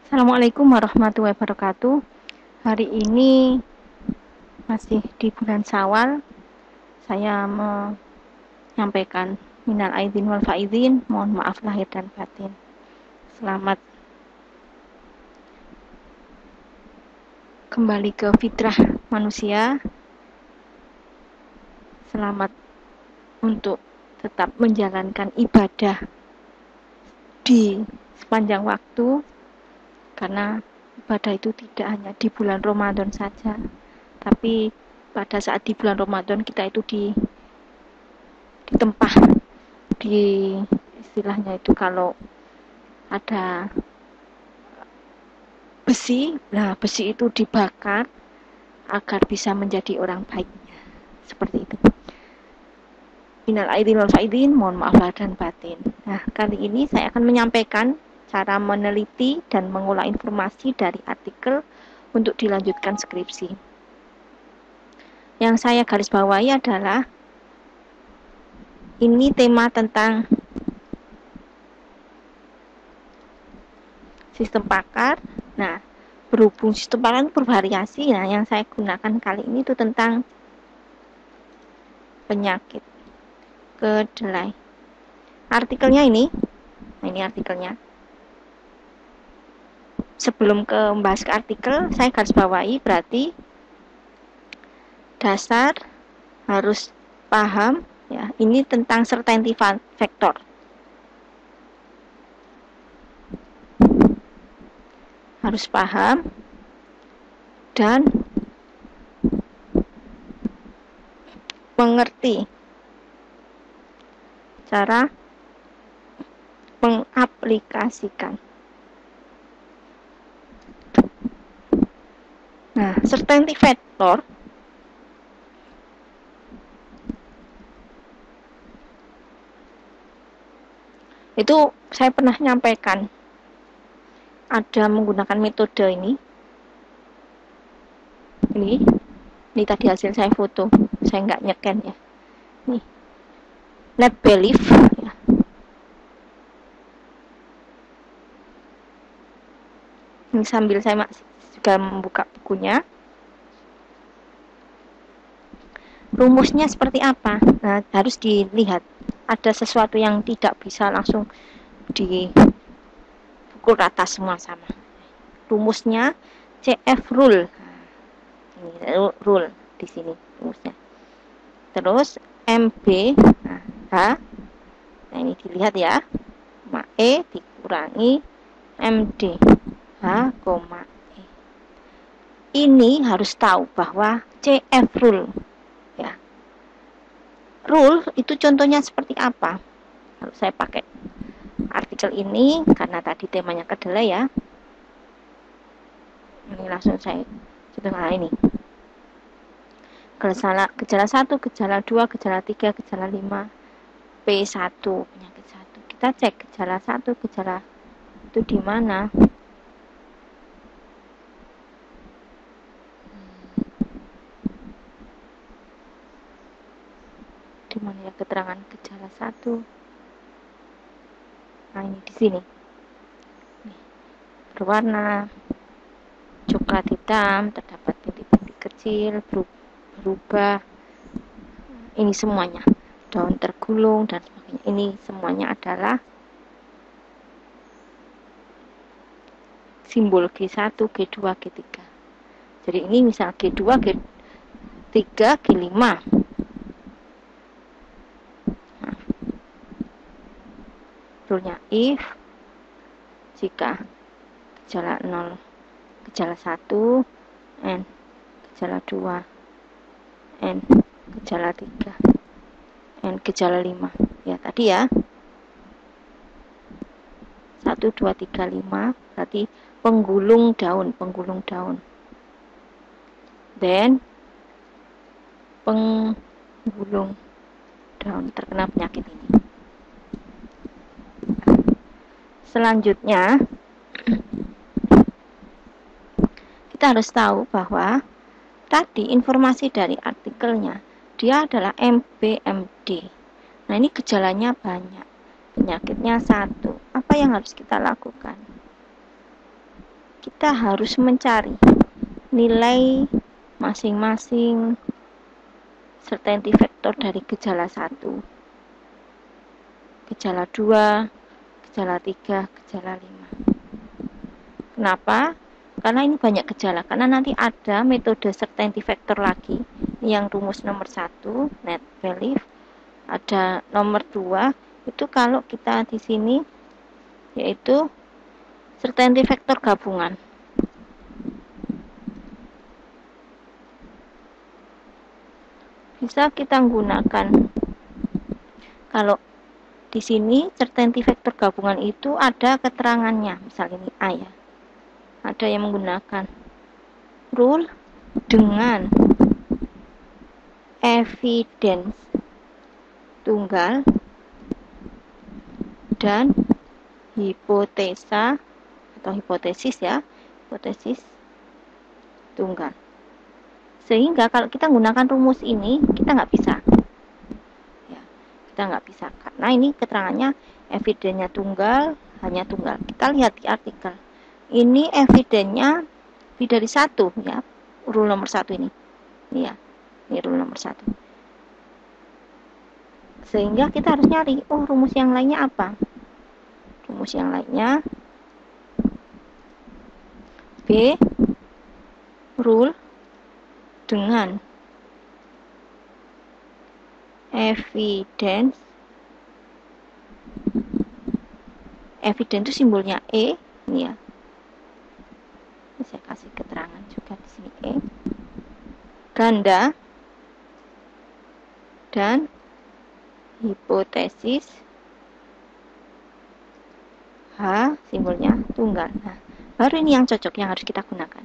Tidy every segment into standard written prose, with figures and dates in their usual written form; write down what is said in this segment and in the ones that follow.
Assalamualaikum warahmatullahi wabarakatuh. Hari ini masih di bulan Syawal. Saya menyampaikan minal aidin wal faizin, mohon maaf lahir dan batin. Selamat kembali ke fitrah manusia. Selamat untuk tetap menjalankan ibadah di sepanjang waktu, karena ibadah itu tidak hanya di bulan Ramadan saja, tapi pada saat di bulan Ramadan kita itu ditempah, di istilahnya itu kalau ada besi, nah besi itu dibakar agar bisa menjadi orang baiknya, seperti itu. Minal aidin wal faizin, mohon maaf lahir dan batin. Nah, kali ini saya akan menyampaikan cara meneliti dan mengolah informasi dari artikel untuk dilanjutkan skripsi. Yang saya garis bawahi adalah ini tema tentang sistem pakar. Nah, berhubung sistem pakar itu bervariasi, nah yang saya gunakan kali ini itu tentang penyakit kedelai. Artikelnya ini, nah ini artikelnya. Sebelum membahas ke artikel, saya garis bawahi berarti dasar harus paham ya, ini tentang certainty factor. Harus paham dan mengerti cara mengaplikasikan. Nah, certainty factor itu saya pernah nyampaikan, ada menggunakan metode ini tadi hasil saya foto, saya nggak nyeken ya, nih lab belief ya. Ini sambil saya juga membuka bukunya. Rumusnya seperti apa? Nah, harus dilihat. Ada sesuatu yang tidak bisa langsung dipukul rata semua sama. Rumusnya CF rule. Ini rule di sini rumusnya. Terus MB, H. Nah, ini dilihat ya. E dikurangi MD. H, E. Ini harus tahu bahwa CF rule ya. Rule itu contohnya seperti apa? Kalau saya pakai artikel ini karena tadi temanya kedelai ya. Ini langsung saya setengah ini. Gejala 1, gejala 2, gejala 3, gejala 5, P1, penyakit 1. Kita cek gejala 1, gejala itu di mana? Di mana ya keterangan gejala 1? Nah, ini di sini. Nih, berwarna coklat hitam, terdapat bintik-bintik kecil, berubah. Ini semuanya. Daun tergulung dan sebagainya. Ini semuanya adalah simbol G1, G2, G3. Jadi ini misal G2, G3, G5. Nah, rule-nya if jika gejala 0, gejala 1, N gejala 2, N gejala 3, N gejala 5. Ya tadi ya. 1, 2, 3, 5 berarti penggulung daun. Then penggulung daun terkena penyakit ini. Selanjutnya kita harus tahu bahwa tadi informasi dari artikelnya dia adalah MBMD. Nah, ini gejalanya banyak, penyakitnya 1. Apa yang harus kita lakukan? kita harus mencari nilai masing-masing certainty factor dari gejala 1, gejala 2, gejala 3, gejala 5. Kenapa? Karena ini banyak gejala, karena nanti ada metode certainty factor lagi yang rumus nomor 1 net belief, ada nomor 2 itu kalau kita di sini yaitu certainty factor gabungan. Bisa kita gunakan kalau di sini certainty factor gabungan itu ada keterangannya, misalnya ini A ya. Ada yang menggunakan rule dengan evidence tunggal dan hipotesa atau hipotesis ya, hipotesis tunggal. Sehingga kalau kita menggunakan rumus ini kita nggak bisa, ya, kita nggak bisa karena ini keterangannya evidennya tunggal, hanya tunggal. Kita lihat di artikel. Ini evidennya lebih dari 1 ya, rule nomor 1 ini. Ini ya, ini rule nomor 1. Sehingga kita harus nyari, oh rumus yang lainnya apa? Rumus yang lainnya B rule dengan evidence. Evidence itu simbolnya E, ini ya. Saya kasih keterangan juga di sini E. Ganda dan hipotesis H simbolnya tunggal. Nah, baru ini yang cocok yang harus kita gunakan.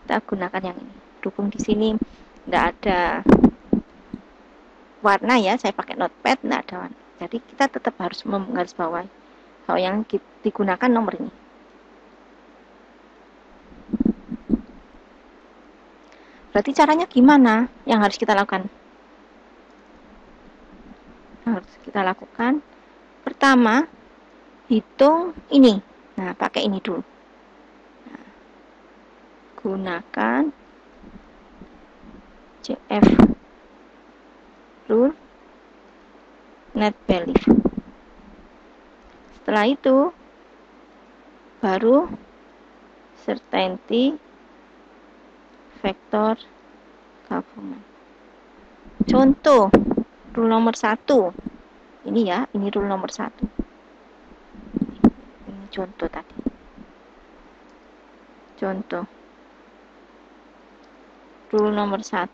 Kita gunakan yang ini. Berhubung di sini tidak ada warna ya, saya pakai notepad, tidak ada warna. Jadi kita tetap harus menggarisbawahi bahwa yang digunakan nomor ini. Berarti caranya gimana yang harus kita lakukan? Harus kita lakukan pertama hitung ini. Nah, pakai ini dulu. Nah, gunakan CF rule net belief. Setelah itu baru certainty factor gabungan. Contoh rule nomor 1. Ini ya, ini rule nomor 1. Ini contoh tadi. Contoh rule nomor 1.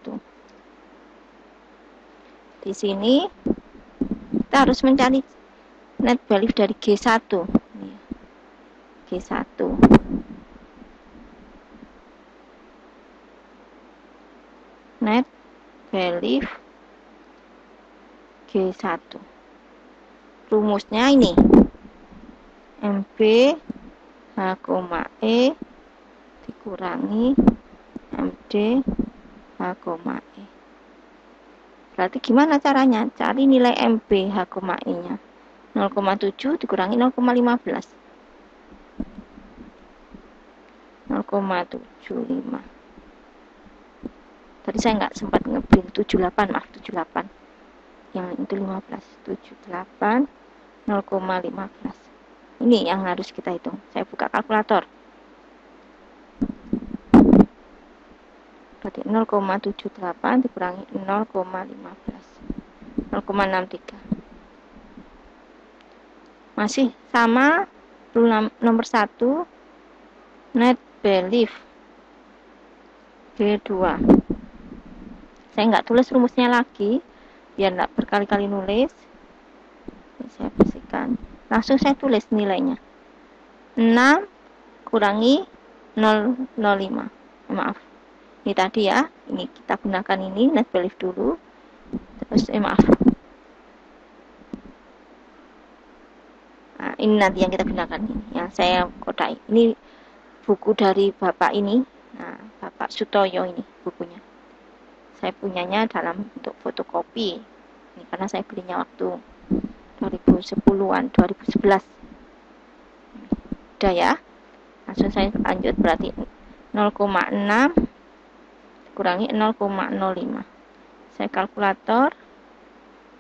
Di sini kita harus mencari net belief dari G1. Ini ya. G1. Net belief G1. Rumusnya ini MB H, E dikurangi MD H, E. Berarti gimana caranya? Cari nilai MB H, E nya 0,7 dikurangi 0,15 0,75. Tadi saya nggak sempat ngeprint 78, maaf 78. Yang itu 15, 78 0,15. Ini yang harus kita hitung. Saya buka kalkulator. Berarti 0,78 dikurangi 0,15. 0,63. Masih sama rule nomor 1 net belief G2. Saya nggak tulis rumusnya lagi biar nggak berkali-kali nulis. Saya bersihkan, langsung saya tulis nilainya 6 kurangi 0,05. Maaf, ini tadi ya, ini kita gunakan ini net belief dulu, terus maaf, nah, ini nanti yang kita gunakan ini, yang saya kodai. Ini buku dari bapak ini, nah Bapak Sutoyo ini bukunya. Saya punyanya dalam bentuk fotokopi ini karena saya belinya waktu 2010-an, 2011. Udah ya. Langsung saya lanjut, berarti 0,6 kurangi 0,05. Saya kalkulator,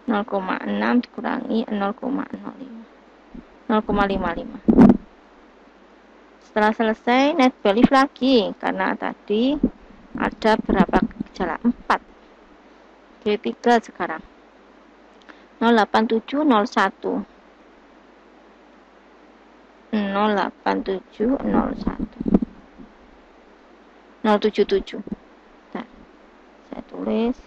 0,6 dikurangi 0,05. 0,55. Setelah selesai, net belief lagi, karena tadi ada berapa gejala? 4. G3 sekarang. 08701. 08701. 077. Nah, saya tulis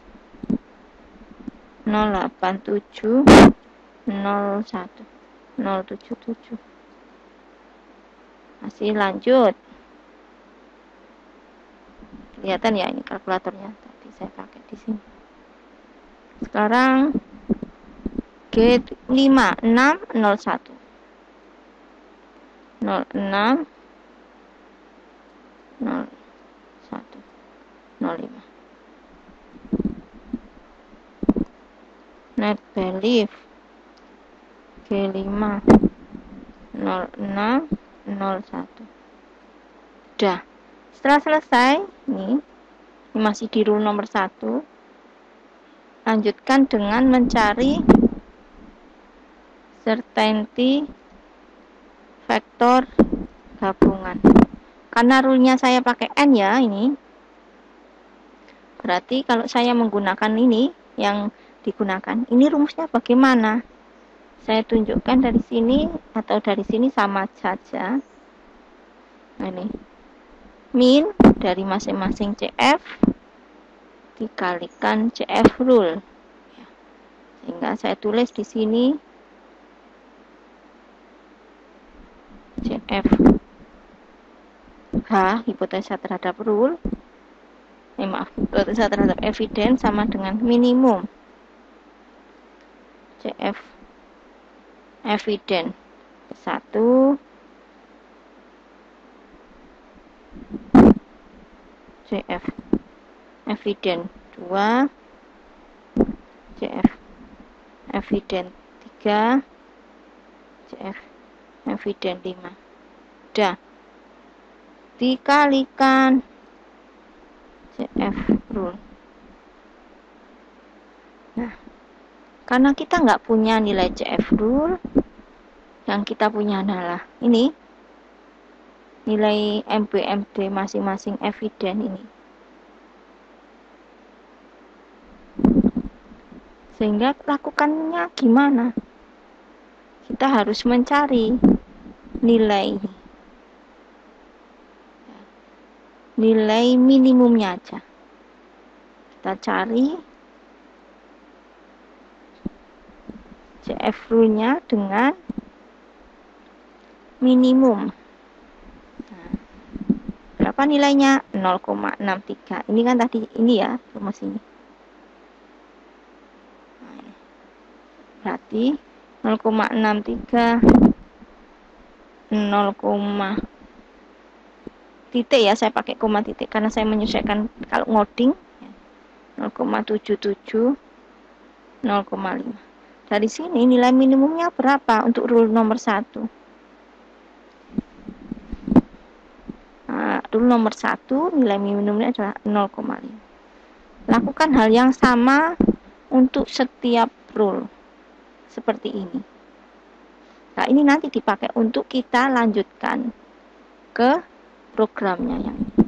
08701. 077. Masih lanjut. Kelihatan ya ini kalkulatornya, tadi saya pakai di sini. Sekarang G5601. 06 01 05. Net belief G5 06 01. Udah. Setelah selesai, ini masih di rule nomor 1. Lanjutkan dengan mencari certainty vektor gabungan. Karena rule-nya saya pakai N ya, ini. Berarti kalau saya menggunakan ini, yang digunakan, ini rumusnya bagaimana? Saya tunjukkan dari sini atau dari sini sama saja. Nah, ini min dari masing-masing CF dikalikan CF rule. Sehingga saya tulis di sini CF H, hipotesa terhadap rule, hipotesa terhadap evidence sama dengan minimum CF evidence 1, CF evidence 2, CF evidence 3, CF evidence 5. Udah. Dikalikan CF rule. Nah, karena kita nggak punya nilai CF rule, yang kita punya adalah ini, nilai MBMD masing-masing eviden ini. Sehingga lakukannya gimana? Kita harus mencari nilai minimumnya aja. Kita cari CF rule-nya dengan minimum. Nah, berapa nilainya? 0,63. Ini kan tadi ini ya, rumus ini. Nah, berarti 0,63 0, titik ya, saya pakai koma titik karena saya menyesuaikan kalau ngoding 0,77 0,5. Dari sini nilai minimumnya berapa untuk rule nomor 1? Nah, rule nomor 1 nilai minimumnya adalah 0,5. Lakukan hal yang sama untuk setiap rule seperti ini. Nah, ini nanti dipakai untuk kita lanjutkan ke programnya yang ini.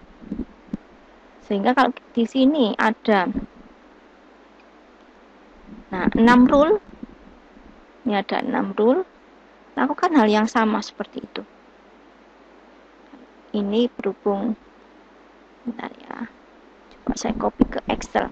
Sehingga kalau di sini ada 6 rule, ini ada 6 rule, lakukan hal yang sama seperti itu. Ini berhubung, bentar ya, coba saya copy ke Excel.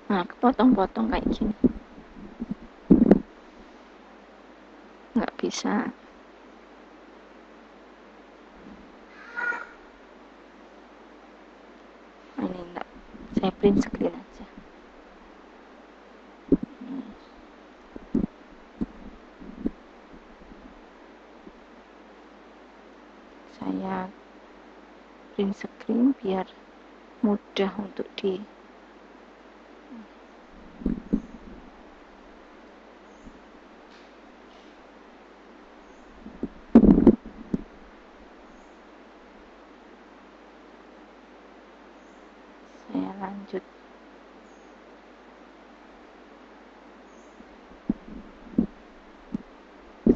Nah, kepotong-potong kayak gini. Nggak bisa. Nah, ini enggak. Saya print screen aja. saya print screen biar mudah untuk saya lanjut.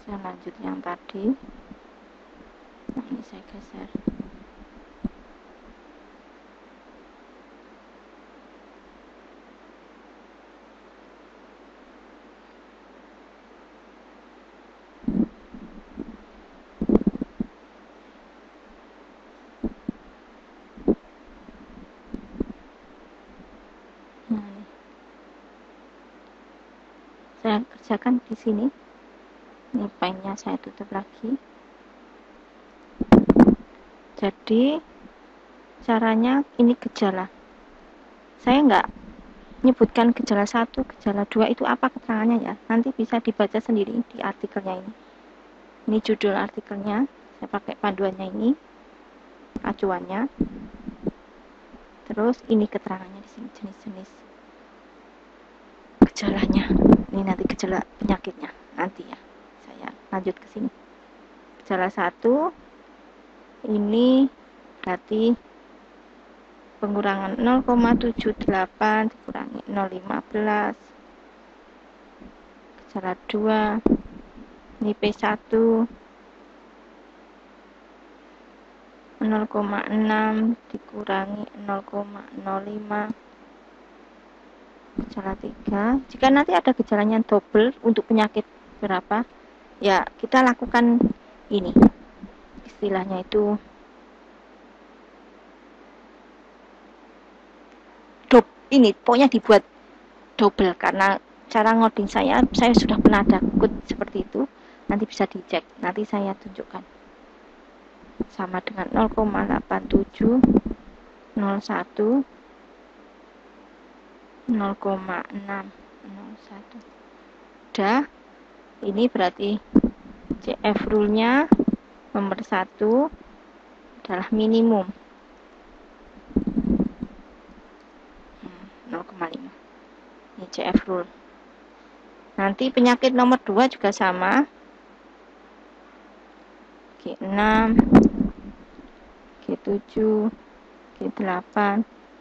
Saya lanjut yang tadi. Nah, ini saya geser. Nah, ini. Saya kerjakan di sini. Ini pennya saya tutup lagi. Jadi caranya ini gejala. Saya nggak menyebutkan gejala 1, gejala 2 itu apa keterangannya ya. Nanti bisa dibaca sendiri di artikelnya ini. Ini judul artikelnya. Saya pakai panduannya ini, acuannya. Terus ini keterangannya di sini, jenis-jenis gejalanya. Ini nanti gejala penyakitnya nanti ya. Saya lanjut ke sini. Gejala 1 ini berarti pengurangan 0,78 dikurangi 0,15. Gejala 2 ini P1 0,6 dikurangi 0,05. Gejala 3, jika nanti ada gejalanya double untuk penyakit berapa, ya kita lakukan ini. Istilahnya itu ini pokoknya dibuat double, karena cara ngoding saya sudah pernah ada code seperti itu, nanti bisa dicek, nanti saya tunjukkan. Sama dengan 0,87, 01, 0,601. Udah, ini berarti CF rule-nya nomor 1 adalah minimum 0,5. Ini CF rule. Nanti penyakit nomor 2 juga sama. G6, G7, G8,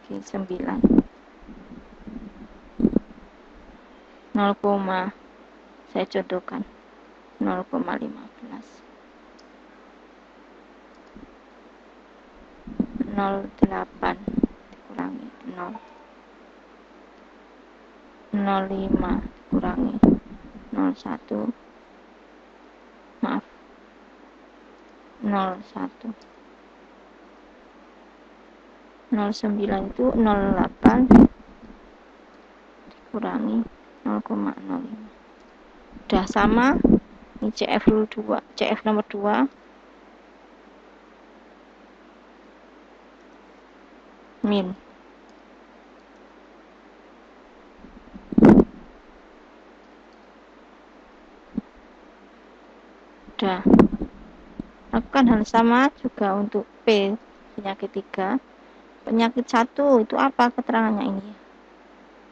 G9. 0, saya contohkan 0,15. 0,8 dikurangi 0. 0,5 dikurangi 0,1. Maaf. 0,1. 0,9 itu 0,8 dikurangi 0,05. Udah sama. Ini CF rule 2, CF nomor 2. Min. Udah. Lakukan hal sama juga untuk P penyakit 3. Penyakit 1 itu apa keterangannya ini?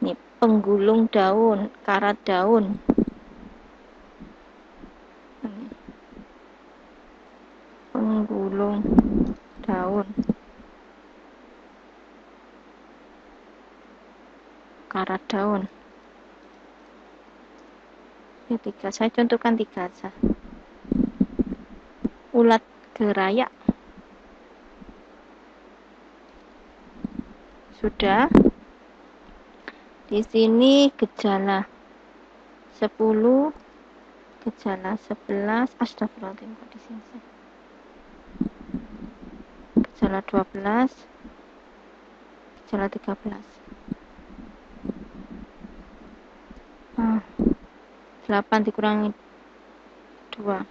Ini penggulung daun, karat daun. Penggulung daun, karat daun. Ini 3, saya contohkan 3 saja. Ulat geraya. Sudah. Di sini gejala 10, gejala 11, astagfirullahaladzim, kok di sini. Gejala 12, gejala 13. 8 dikurangi 2.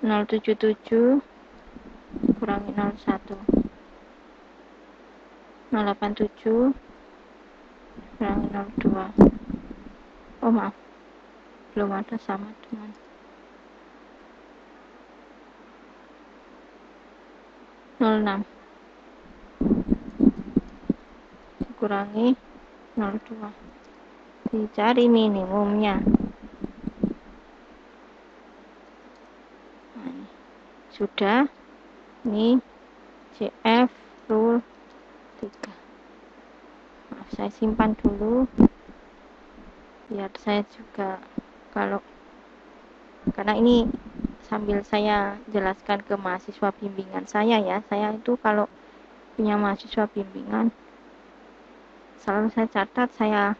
0,77 kurangi 0,1. 0,87 kurangi 0,2. Oh maaf, belum ada sama dengan 06 dikurangi 02, dicari minimumnya. Nah, ini sudah. Ini CF rule 3. Maaf, saya simpan dulu biar saya juga, karena ini sambil saya jelaskan ke mahasiswa bimbingan saya ya. Saya itu kalau punya mahasiswa bimbingan selalu saya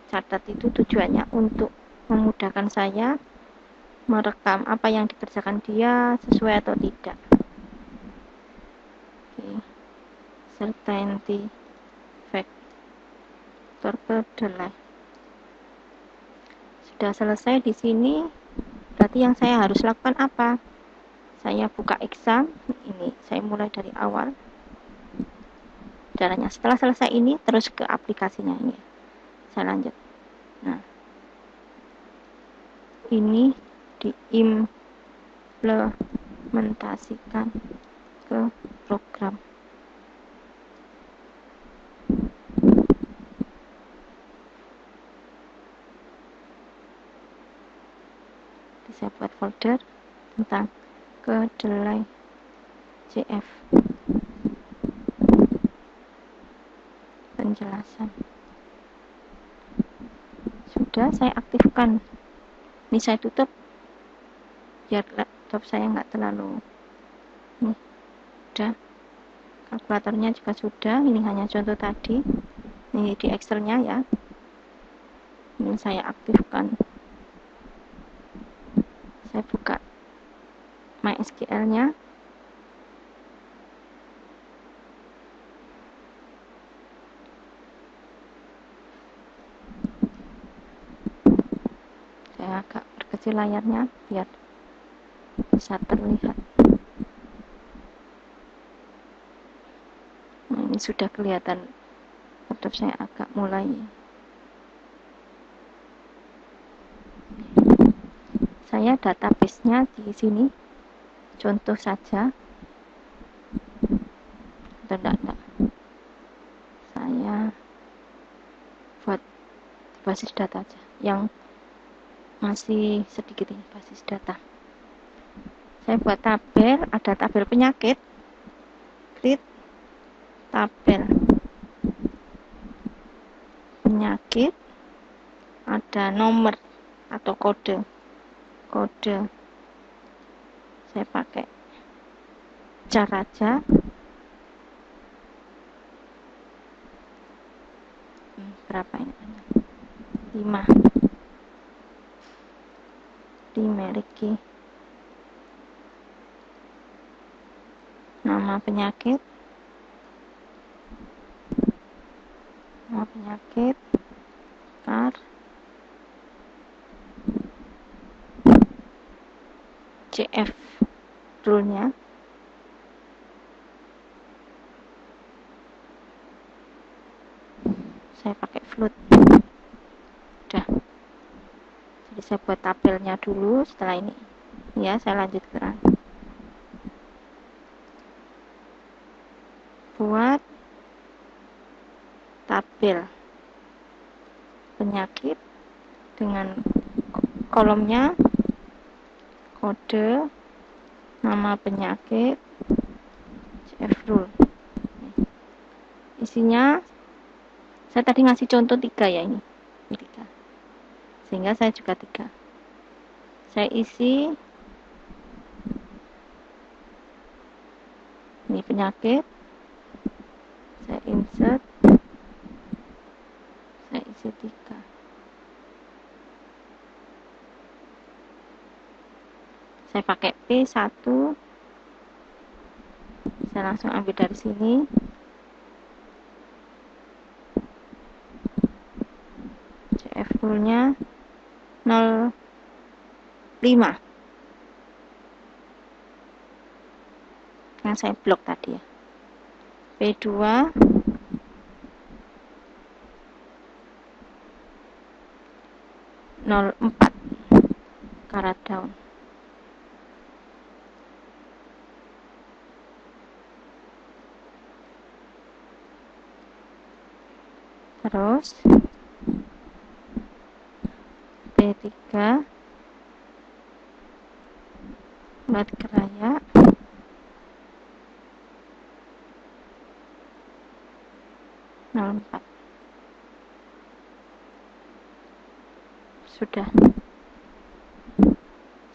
catat itu tujuannya untuk memudahkan saya merekam apa yang dikerjakan dia sesuai atau tidak. Oke. Certainty factor kedelai sudah selesai. Di sini berarti yang saya harus lakukan apa? Saya buka exam ini, saya mulai dari awal caranya. Setelah selesai ini terus ke aplikasinya, ini saya lanjut. Nah, ini diimplementasikan ke program. Saya buat folder tentang kedelai CF, penjelasan. Sudah saya aktifkan. Ini saya tutup biar laptop saya nggak terlalu. Nih, sudah. Kalkulatornya juga sudah. Ini hanya contoh tadi. Ini di Excel-nya ya. Ini saya aktifkan. Saya buka MySQL-nya. Saya agak perkecil layarnya biar bisa terlihat. Nah, ini sudah kelihatan. Laptop saya agak mulai. Saya database-nya di sini. Contoh saja. Enggak. Saya buat basis data aja. Yang masih sedikit ini basis data. Saya buat tabel, ada tabel penyakit, create tabel penyakit, ada nomor atau kode. Saya pakai jar aja. Berapa ini? 5. Dimiliki nama penyakit, CAR, CF rule-nya, saya pakai float. Udah. Jadi saya buat tabelnya dulu. Setelah ini ya saya lanjutkan. Buat tabel penyakit dengan kolomnya kode, nama penyakit, CF rule. Isinya saya tadi ngasih contoh 3 ya, ini 3. Sehingga saya juga 3. Saya isi ini penyakit, saya insert, saya isi 3. Saya pakai P1, saya langsung ambil dari sini. CF rule-nya 05 yang saya blok tadi ya. P2 04 karat down. Terus P3 buat keraya. Empat. Sudah.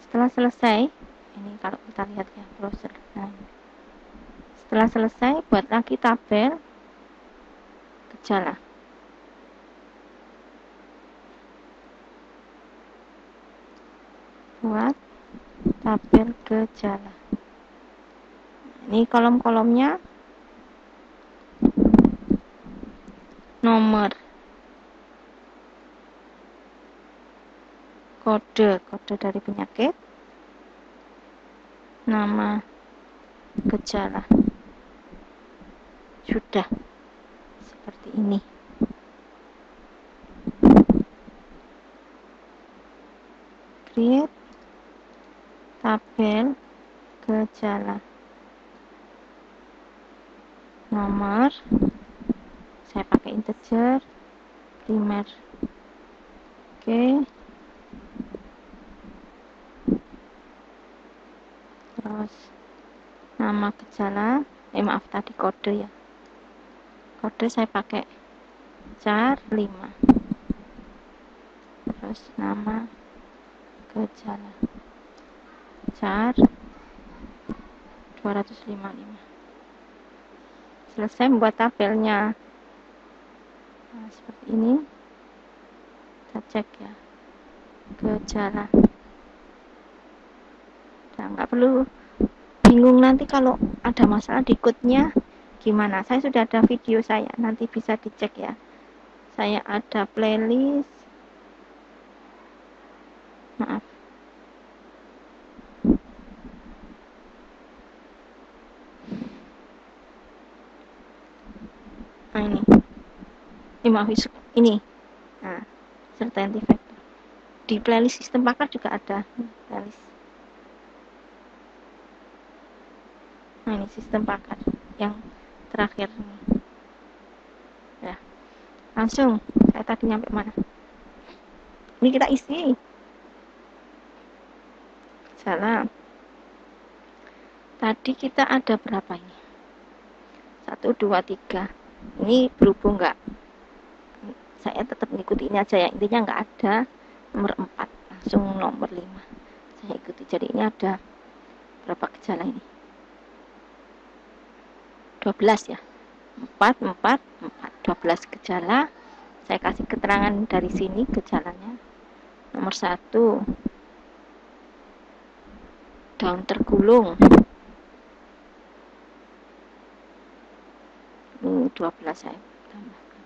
Setelah selesai, ini kalau kita lihat ya browser. Nah, setelah selesai, buat lagi tabel gejala. Buat tabel gejala. Ini kolom-kolomnya nomor, kode dari penyakit, nama gejala. Sudah seperti ini. Create tabel gejala. Nomor, saya pakai integer, primer. Oke. Terus nama gejala, maaf tadi kode ya. Kode saya pakai char 5. Terus nama gejala char 255. Selesai membuat tabelnya. Nah, seperti ini. Kita cek ya. Gejala. Nah, nggak perlu bingung nanti kalau ada masalah di code-nya gimana. Saya sudah ada video saya, nanti bisa dicek ya. Saya ada playlist. Maaf. Nah, ini maaf, ini. Nah, certainty factor. Di playlist sistem pakar juga ada playlist. Nah, ini sistem pakar yang terakhir nih. Ya. Langsung, saya tadi nyampe mana? Ini kita isi. Salam. Tadi kita ada berapa ini? 1, 2, 3. Ini berhubung nggak, saya tetap ngikuti ini aja ya. Intinya nggak ada nomor 4, langsung nomor 5. Saya ikuti. Jadi ini ada berapa gejala ini? 12 ya. 4, 12 gejala. Saya kasih keterangan dari sini gejalanya. Nomor 1, daun tergulung. Ini 12 saya tambahkan.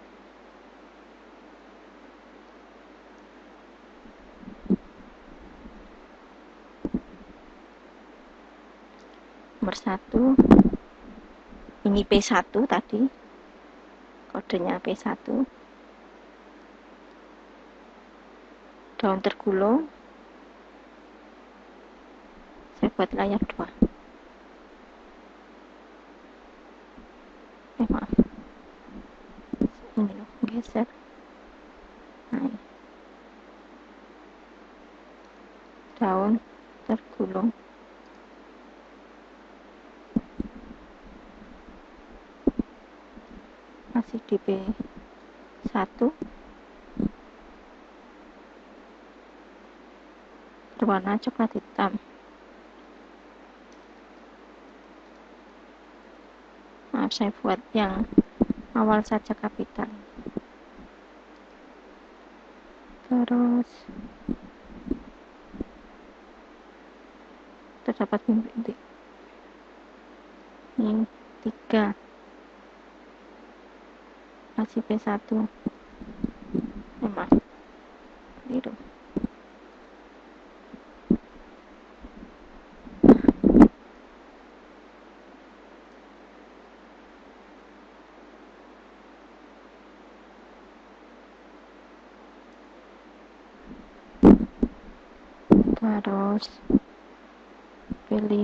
Nomor 1, ini P1 tadi, kodenya P1, daun tergulung, saya buat layar 2. Maaf, ini loh, geser. Nah, ini. Daun tergulung. Masih di P1, berwarna coklat hitam. Maaf, saya buat yang awal saja kapital. Terus terdapat bintik. Ini 3, masih P1. Maaf, biru. Terus P5,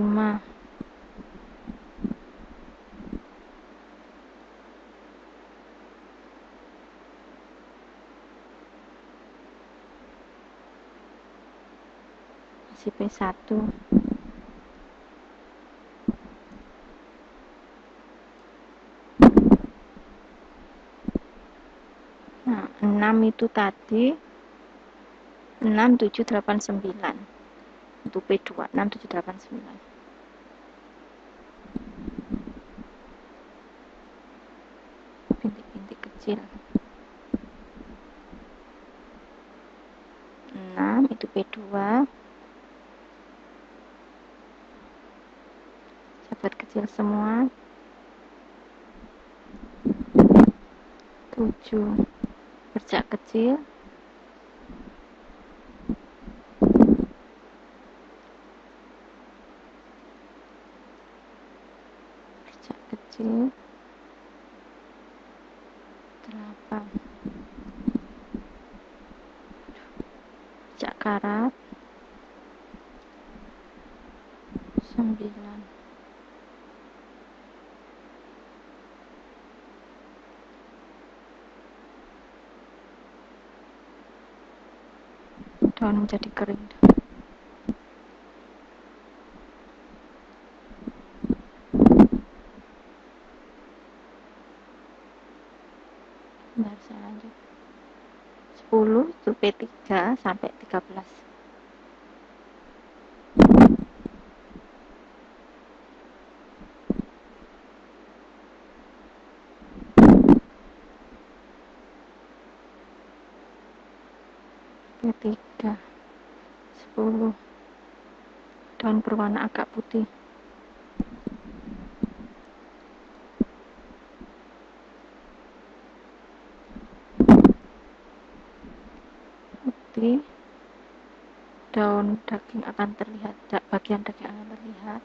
kasih P1. Nah, 6 itu tadi 6789 untuk P2 6789. Bintik-bintik kecil. 6 itu P2. Sahabat kecil semua. 7 bercak kecil. 8 bercak karat. 9 daun menjadi kering. Bentar, saya lanjut. 10 itu P3 sampai 13. P3 10 daun berwarna agak putih. Putih, daun daging akan terlihat, bagian daging akan terlihat.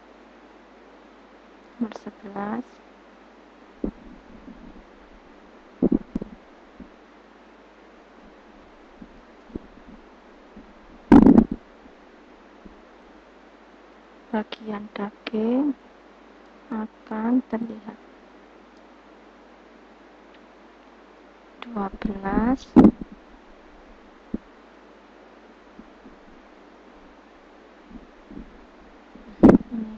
Nomor 11 bagian daging akan terlihat. 12 ini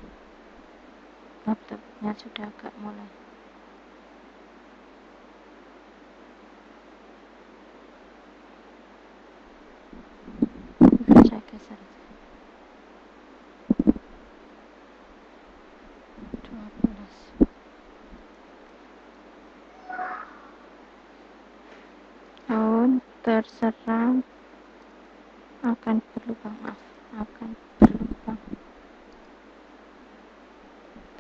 laptopnya sudah agak mulai. Saya geser. 12 daun terserang akan berlubang, akan berlubang.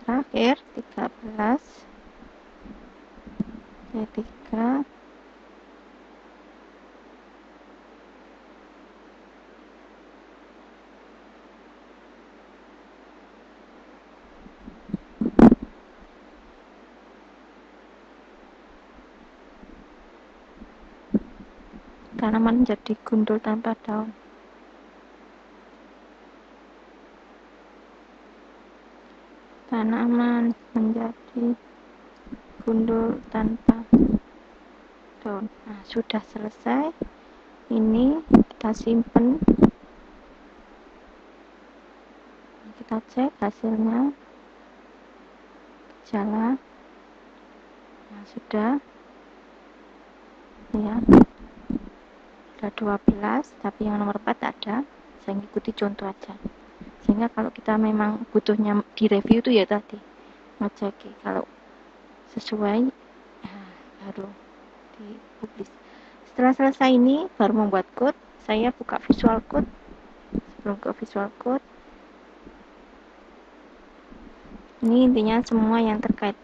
Terakhir 13 P3 tanaman menjadi gundul tanpa daun. Tanaman menjadi gundul tanpa daun. Nah, sudah selesai. Ini kita simpen. Kita cek hasilnya. Jalan. Nah, sudah. Ya. Ada 12, tapi yang nomor 4 ada. Saya ngikuti contoh aja. Sehingga kalau kita memang butuhnya di review itu ya tadi ngecek kalau sesuai, baru dipublis. Setelah selesai ini baru membuat code. Saya buka Visual Code. Sebelum ke Visual Code, ini intinya semua yang terkait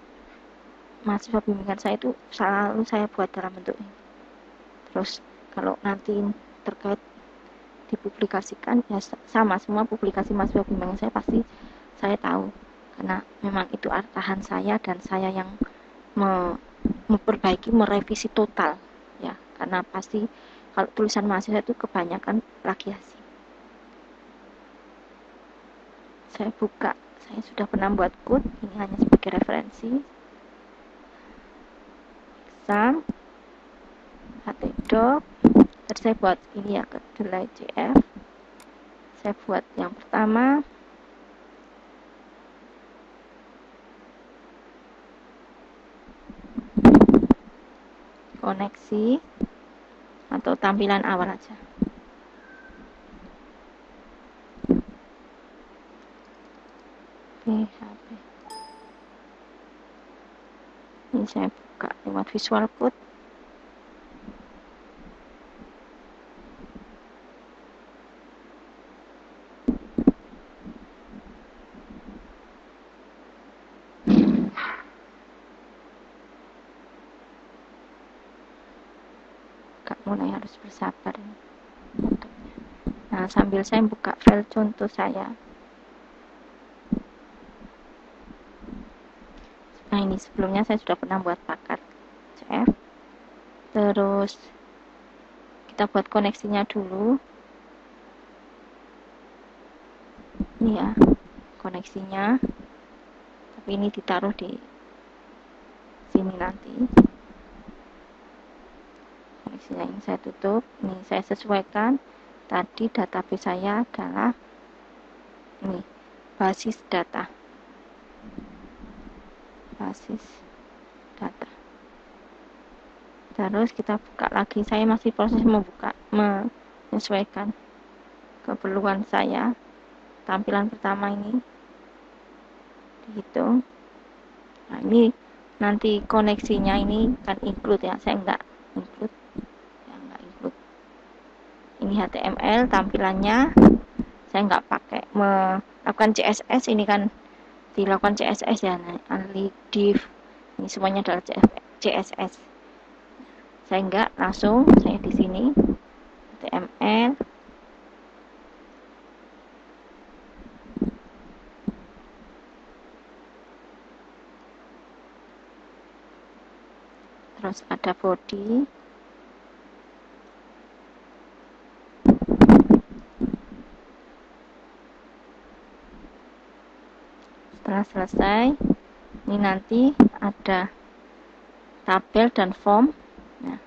mahasiswa bimbingan saya itu selalu saya buat dalam bentuk ini. Terus kalau nanti terkait dipublikasikan ya sama, semua publikasi mahasiswa bimbingan saya pasti saya tahu, karena memang itu arahan saya dan saya yang memperbaiki, merevisi total ya, karena pasti kalau tulisan mahasiswa itu kebanyakan plagiasi. Saya buka, saya sudah pernah buat code, ini hanya sebagai referensi. Exam htdoc, terus saya buat ini ya, kedelai cf. Saya buat yang pertama. Koneksi atau tampilan awal aja. PHP. Ini saya buka lewat Visual Code. Mulai harus bersabar. Nah, sambil saya buka file contoh saya. Nah, ini sebelumnya saya sudah pernah buat paket CF. Terus kita buat koneksinya dulu. Ini ya, koneksinya. Tapi ini ditaruh di sini nanti. Koneksinya ini saya tutup. Ini saya sesuaikan. Tadi database saya adalah ini, basis data. Basis data. Terus kita buka lagi. Saya masih proses menyesuaikan keperluan saya. Tampilan pertama ini dihitung. Nah, ini nanti koneksinya ini kan include ya. Saya enggak include. Ini HTML tampilannya. Saya enggak pakai melakukan CSS. Ini kan dilakukan CSS ya. Only div. Ini semuanya adalah CSS. Saya enggak, langsung saya di sini HTML. Terus ada body. Setelah selesai, ini nanti ada tabel dan form. Nah,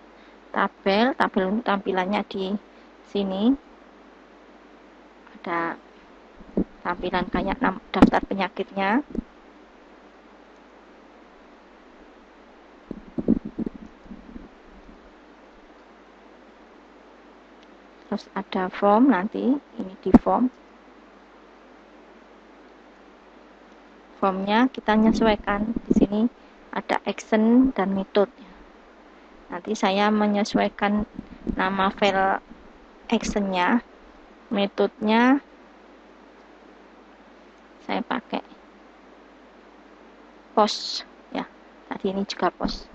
tabel tampilannya di sini. Ada tampilan kayak daftar penyakitnya. Terus ada form nanti, ini di form. Formnya kita menyesuaikan. Di sini ada action dan metode. Nanti saya menyesuaikan nama file actionnya, metodenya saya pakai post ya. Tadi ini juga post.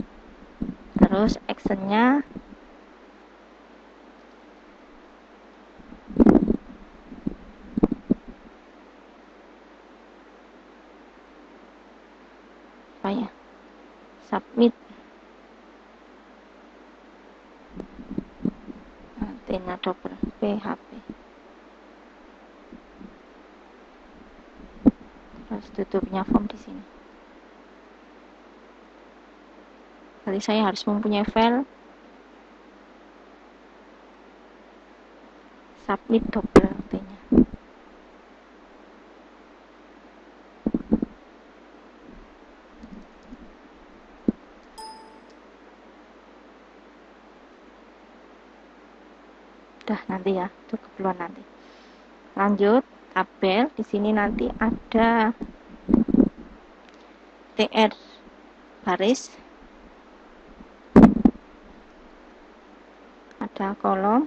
Terus actionnya apa ya? Submit. T-nya double PHP. Terus tutupnya form di sini. Jadi saya harus mempunyai file submit double T-nya. Udah nanti ya, itu keperluan nanti. Lanjut tabel. Di sini nanti ada TR baris, ada kolom.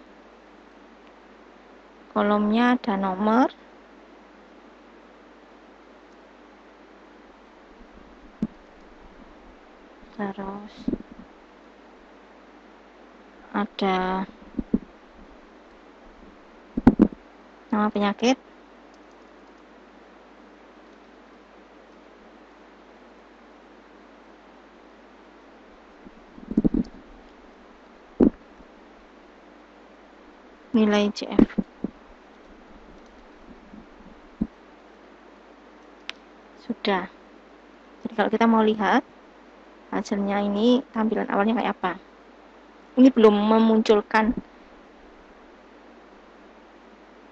Kolomnya ada nomor, terus ada nama penyakit, nilai CF. Sudah. Jadi kalau kita mau lihat hasilnya ini tampilan awalnya kayak apa. Ini belum memunculkan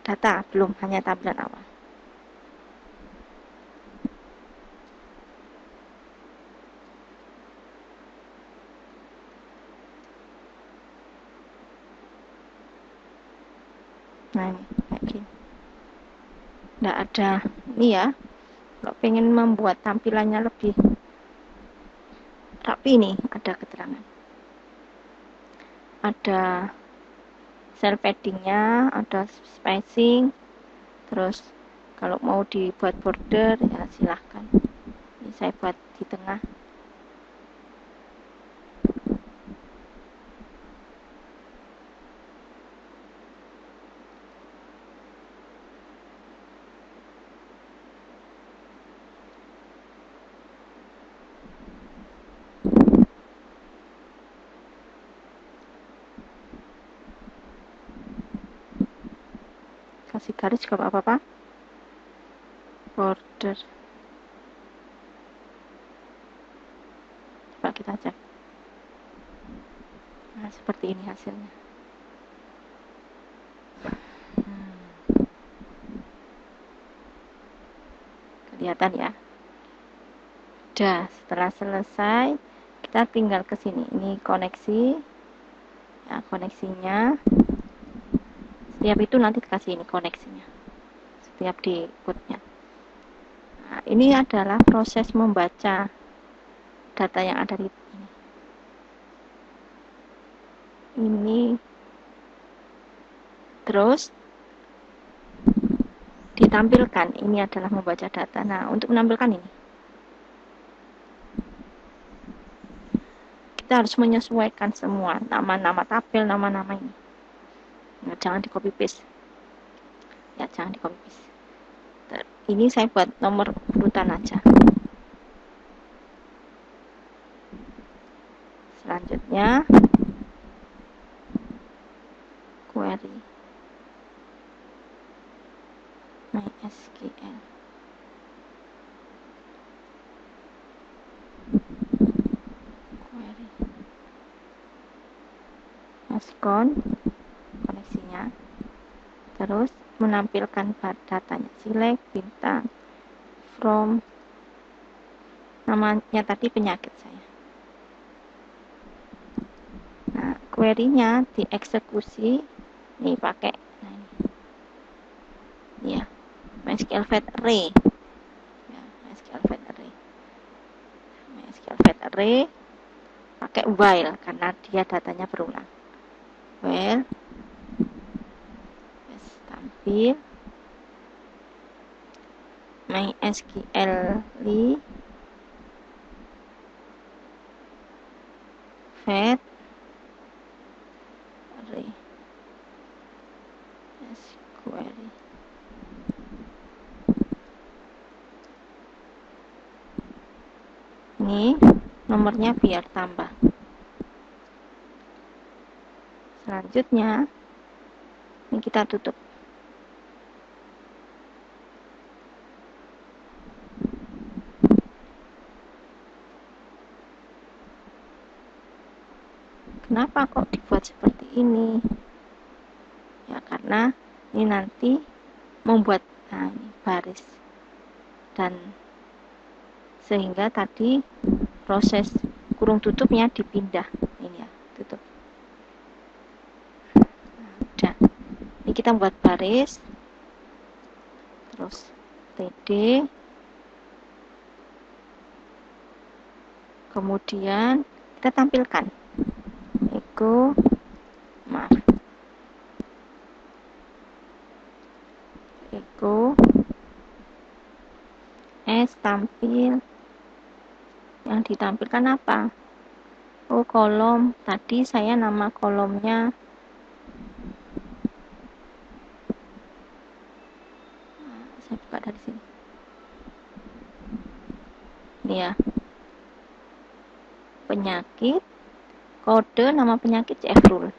data, belum, hanya tampilan awal. Nah ini kayak gini, nggak ada ini ya. Kalau pengen membuat tampilannya lebih rapi nih, ada keterangan, ada cell paddingnya, ada spacing, terus kalau mau dibuat border ya silahkan. Ini saya buat di tengah. Kasih garis juga apa-apa. Border. Coba kita cek. Nah, seperti ini hasilnya. Kelihatan ya. Udah, setelah selesai, kita tinggal ke sini. Ini koneksi. Ya, koneksinya. Setiap itu nanti dikasih ini koneksinya. Setiap di bootnya. Nah, ini adalah proses membaca data yang ada di ini. Ini terus ditampilkan. Ini adalah membaca data. Nah, untuk menampilkan ini, kita harus menyesuaikan semua nama-nama tabel, nama-nama ini. Nah, jangan di copy paste. Ya, jangan di copy paste. Ini saya buat nomor urutan aja. Selanjutnya query MySQL. Query Ascon koneksinya. Terus menampilkan datanya, select bintang from, namanya tadi penyakit saya. Nah, query-nya dieksekusi nih pakai nah ini ya, MySQL Fetch Array ya, MySQL Fetch Array, MySQL Fetch Array pakai while karena dia datanya berulang. While tampil MySQL Fetch Array SQL. Ini nomornya biar tambah. Selanjutnya ini kita tutup. Kenapa kok dibuat seperti ini? Ya karena ini nanti membuat ini baris, dan sehingga tadi proses kurung tutupnya dipindah. Ini ya, tutup. Nah, udah. Ini kita buat baris, terus TD, kemudian kita tampilkan echo, echo S tampil. Yang ditampilkan apa? Oh, kolom. Tadi saya nama kolomnya saya buka dari sini. Ini ya. Penyakit, kode nama penyakit CFRUL.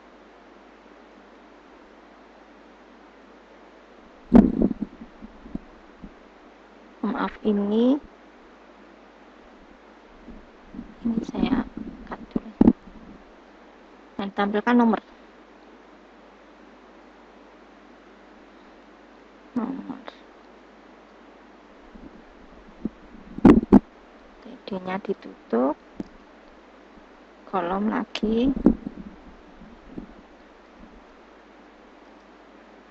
Maaf, ini saya cut dulu. Dan tampilkan nomor. nomor, TD-nya ditutup, kolom lagi,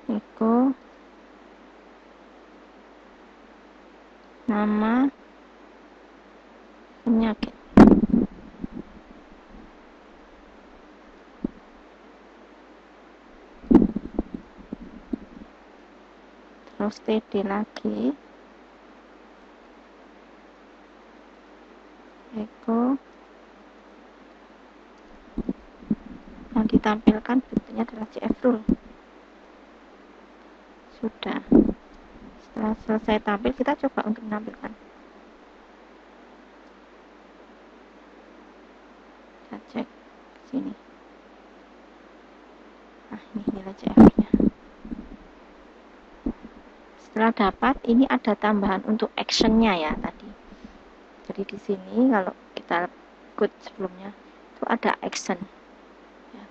Eko, nama, penyakit. Terus TD lagi, Eko, yang ditampilkan bentuknya adalah CF rule. Sudah. Setelah selesai tampil, kita coba untuk menampilkan. Kita cek sini. Nah, ini nilai CF-nya. Setelah dapat, ini ada tambahan untuk action-nya ya tadi. Jadi di sini kalau kita ikut sebelumnya itu ada action. Ya,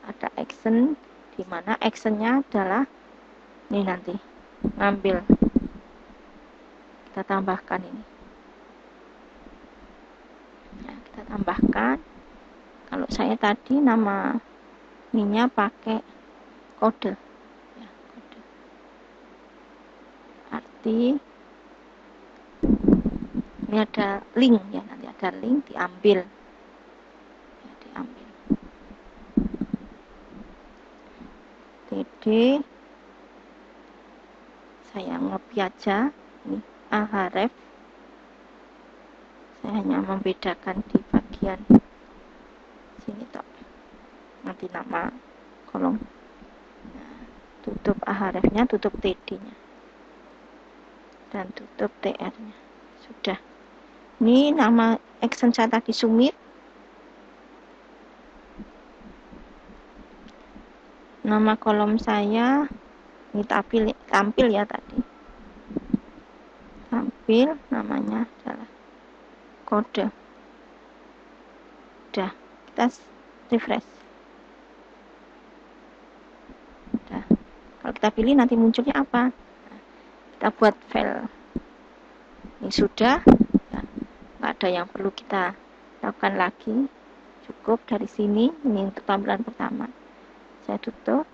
ada action di mana action-nya adalah ini nanti ngambil. Kita tambahkan ini. Ya, kita tambahkan. Kalau saya tadi nama ininya pakai kode. Ya, kode. Arti ini ada link ya, nanti ada link diambil. Ya, diambil. TD saya ngopi aja ini ahref, saya hanya membedakan di bagian sini toh, nanti nama kolom. Nah, tutup ahrefnya, tutup TD-nya dan tutup TR-nya. Sudah. Ini nama action saya tadi submit. Nama kolom saya ini tampil ya tadi. Tampil, namanya adalah kode. Udah, kita refresh. Udah. Kalau kita pilih nanti munculnya apa? Nah, kita buat file. Ini sudah. Ya, nggak ada yang perlu kita lakukan lagi. Cukup dari sini. Ini untuk tampilan pertama. Saya tutup.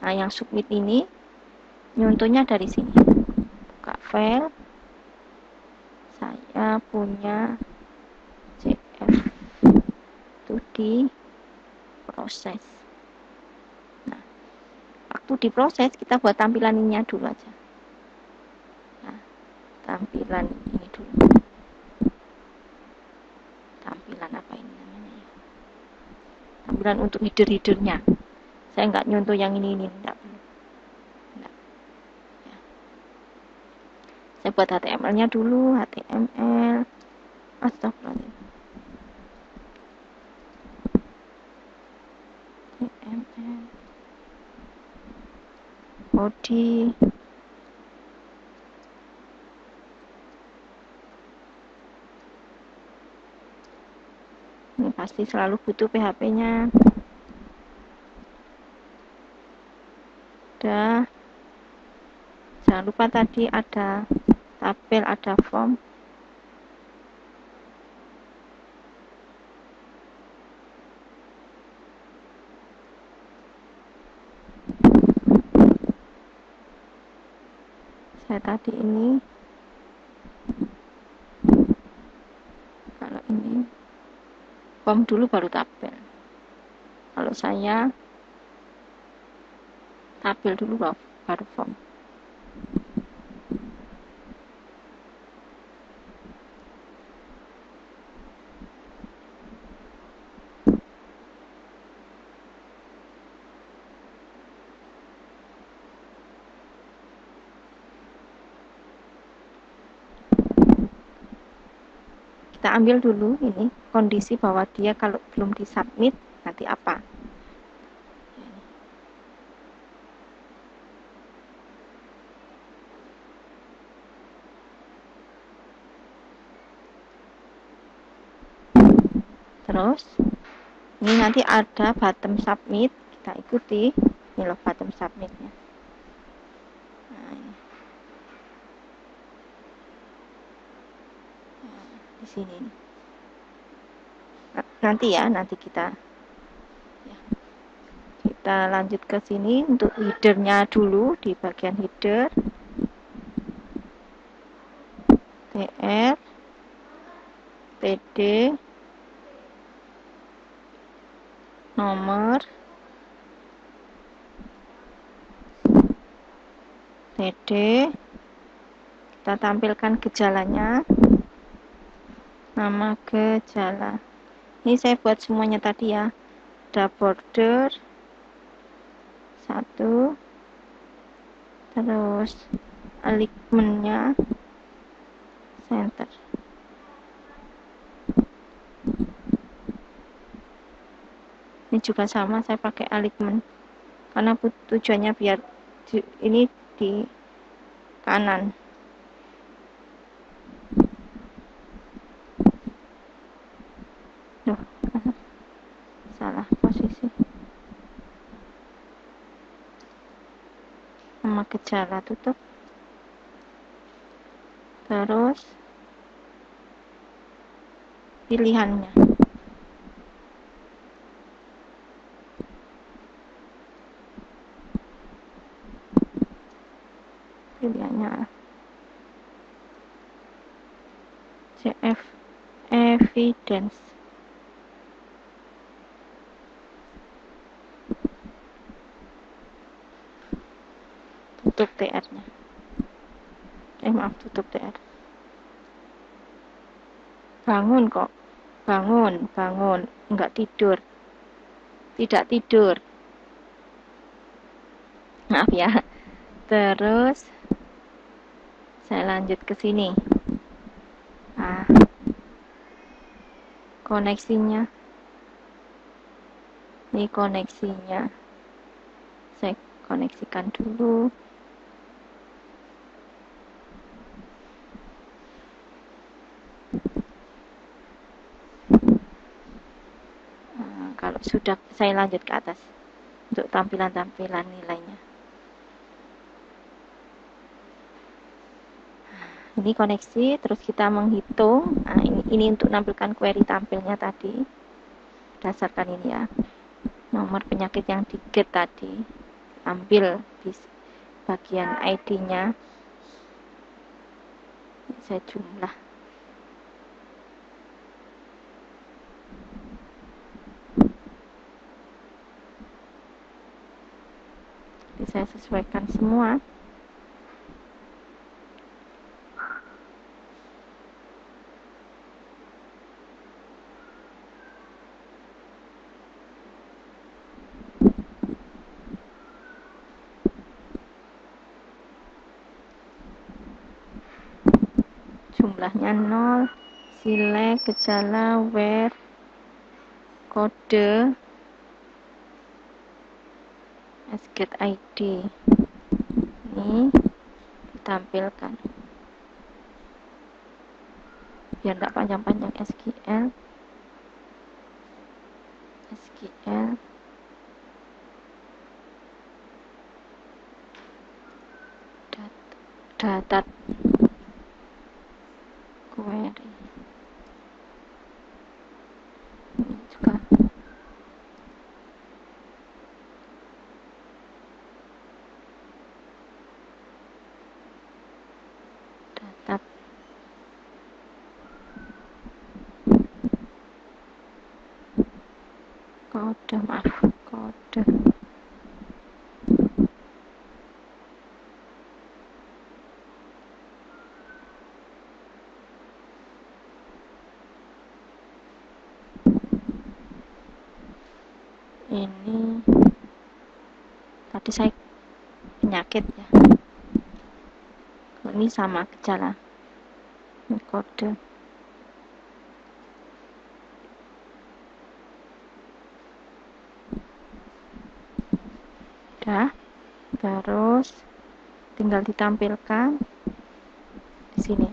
Nah, yang submit ini nyontohnya dari sini. Buka file. Saya punya CF itu di proses. Nah, waktu diproses kita buat tampilan ininya dulu aja. Nah, tampilan ini dulu. Tampilan apa ini namanya ya? Tampilan untuk header-headernya. Saya nggak nyontoh yang ini enggak perlu. Enggak. Ya. Saya buat HTML-nya dulu, HTML. Astagfirullahaladzim. HTML. Body. Ini pasti selalu butuh PHP-nya. Udah. Jangan lupa tadi ada tabel, ada form. Saya tadi ini, kalau ini form dulu baru tabel. Kalau saya tabel dulu baru form. Kita ambil dulu ini kondisi bahwa dia kalau belum disubmit nanti apa. Terus ini nanti ada button submit, kita ikuti. Ini loh button submitnya. Nah, ini. Nah, di sini. Nah, nanti kita lanjut ke sini untuk headernya dulu. Di bagian header TR PD nomor TD, kita tampilkan gejalanya, nama gejala. Ini saya buat semuanya tadi ya. Ada border 1, terus alignmentnya center. Ini juga sama, saya pakai alignment karena tujuannya biar ini di kanan. Duh, salah posisi. Nama gejala tutup. Terus pilihannya. Pilihannya CF evidence. Tutup TR-nya. Maaf, tutup TR. Bangun kok. Bangun. Enggak tidur. Tidak tidur. Maaf ya. Terus saya lanjut ke sini. Nah, koneksinya. Ini koneksinya. Saya koneksikan dulu. Nah, kalau sudah, saya lanjut ke atas untuk tampilan-tampilan nilainya. Ini koneksi, terus kita menghitung. Nah, ini untuk menampilkan query tampilnya tadi. Berdasarkan ini ya. Nomor penyakit yang di get tadi. Ambil di bagian ID-nya. Saya jumlah. Jadi saya sesuaikan semua. Jumlahnya 0, select, gejala, where, kode, get ID. Ini ditampilkan. Biar tidak panjang-panjang SQL. Data query. Ini juga data kode, maaf, kode. Ini tadi saya penyakit ya. Ini sama gejala. Ini kode. Udah. Terus tinggal ditampilkan di sini.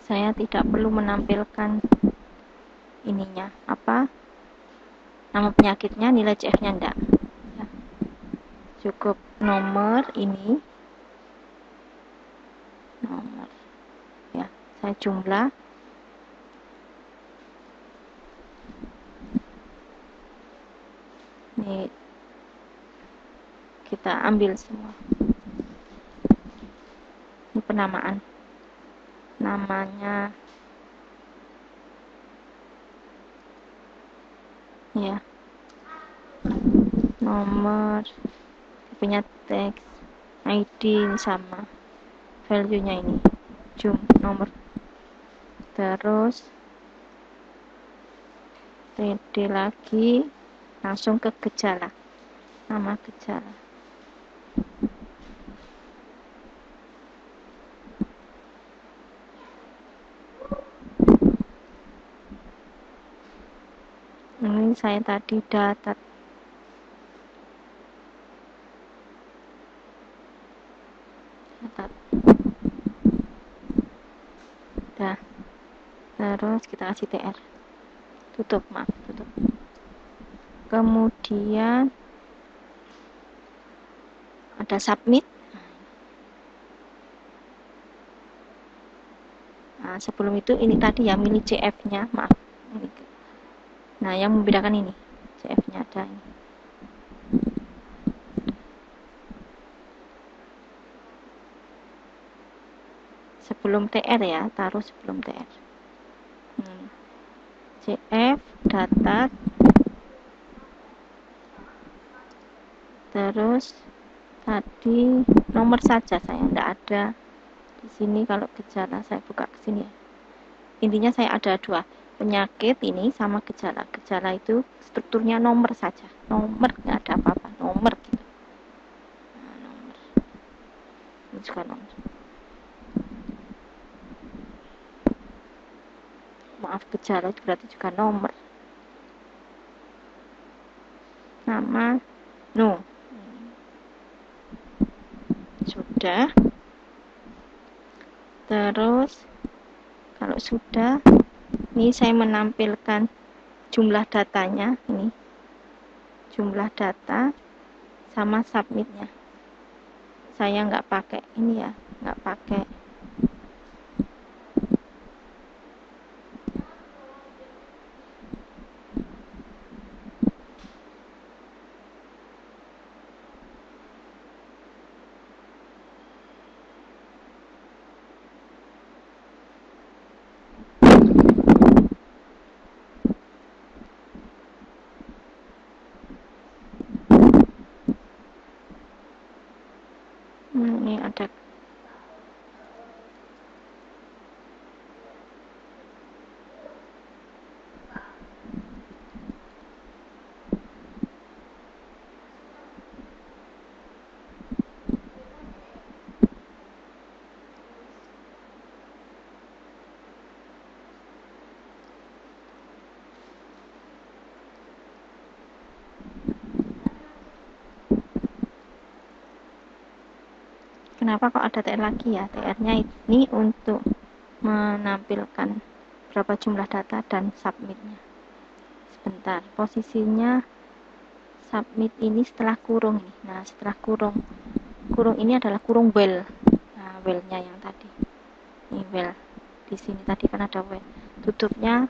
saya tidak perlu menampilkan ininya, apa, nama penyakitnya, nilai CF-nya enggak ya. Cukup nomor ini, nomor ya, saya jumlah ini, kita ambil semua. Ini penamaan, namanya ya, nomor, punya teks, ID ini sama, value nya ini nomor, terus TD lagi, langsung ke gejala, nama gejala. Ini saya tadi data dah, terus kita kasih TR, tutup, maaf, tutup. Kemudian ada submit. Nah, sebelum itu ini tadi ya, milih CF-nya, maaf. Nah, yang membedakan ini, CF-nya ada ini. Sebelum TR ya, taruh sebelum TR. CF, data, terus tadi nomor saja, saya enggak ada di sini. Kalau gejala saya buka ke sini ya. Intinya saya ada dua, penyakit ini sama gejala. Gejala itu strukturnya nomor saja, nomor, nggak ada apa-apa, nomor gitu. Nah, nomor ini juga nomor, maaf, gejala itu berarti juga nomor. Nama, no, sudah. Terus kalau sudah, ini saya menampilkan jumlah datanya, ini jumlah data sama submitnya. Saya nggak pakai ini ya, nggak pakai ini ada. Kenapa kok ada TR lagi ya? TR-nya ini untuk menampilkan berapa jumlah data dan submitnya. Sebentar, posisinya submit ini setelah kurung nih. Nah, setelah kurung ini adalah kurung well. Nah, well-nya yang tadi. Ini well. Di sini tadi kan ada well. Tutupnya.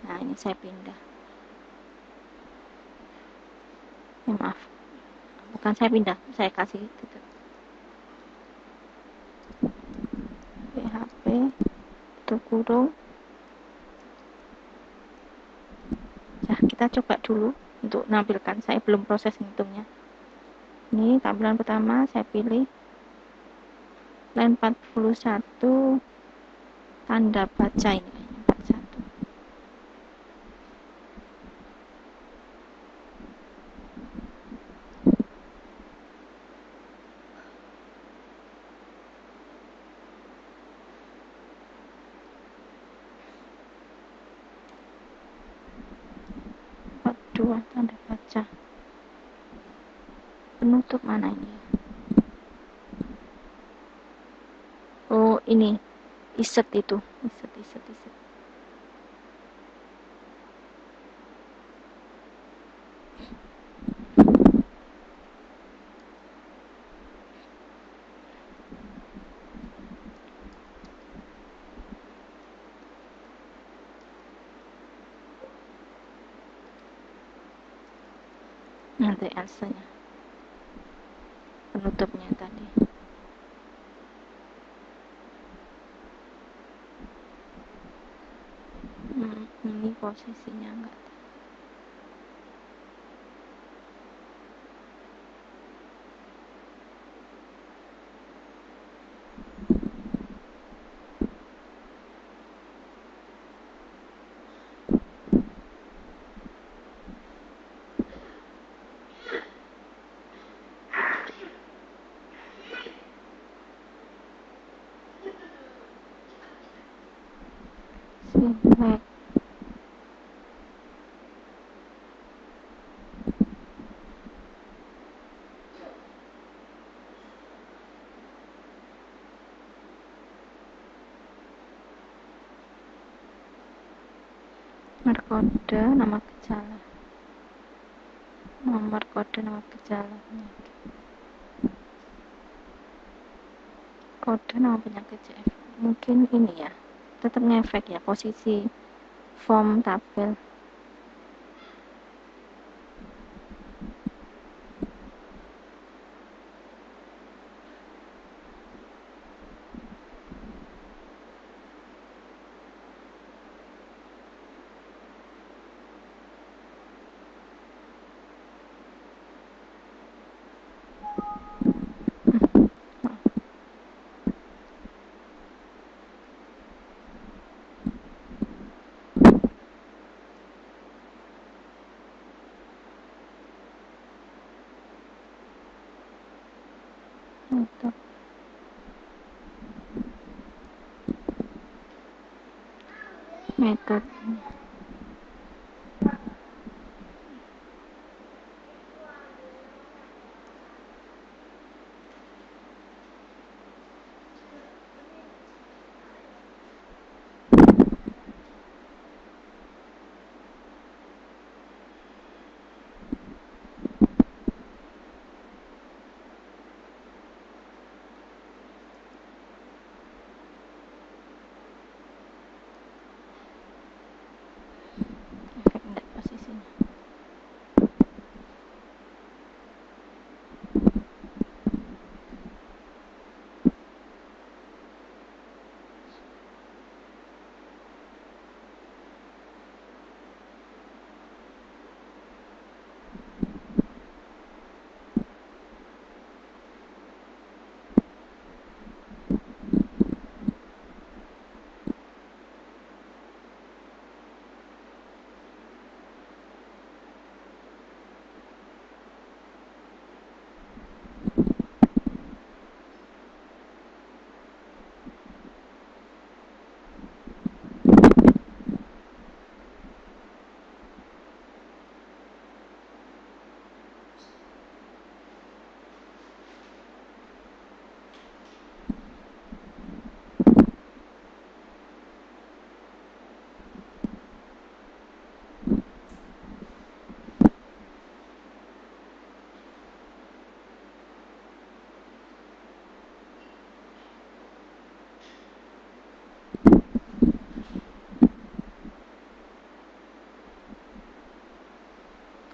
Nah, ini saya pindah. Maaf. Bukan saya pindah, saya kasih tutup. PHP tutup kurung. Nah, kita coba dulu untuk menampilkan. Saya belum proses ngitungnya. Ini tampilan pertama saya pilih line 41, tanda baca ini 41. Dua tanda baca. Penutup mana ini? Oh, ini Iset itu, iset, iset, iset. Nanti Elsanya, penutupnya tadi. Ini posisinya enggak. Sinek. Nomor kode, nama gejala. Nomor kode, nama gejala penyakit. Kode nama penyakit CF. Mungkin ini ya, tetap ngefek ya posisi form tabel. Itu metode. Efek enggak posisinya.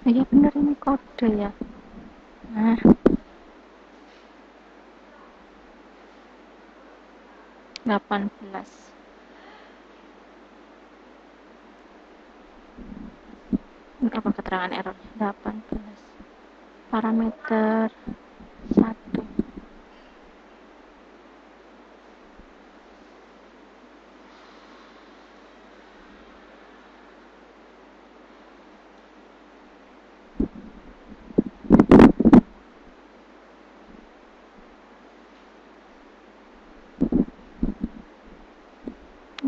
Iya bener ini kode ya. Nah, 18. Ini apa keterangan errornya? 18. Parameter 1.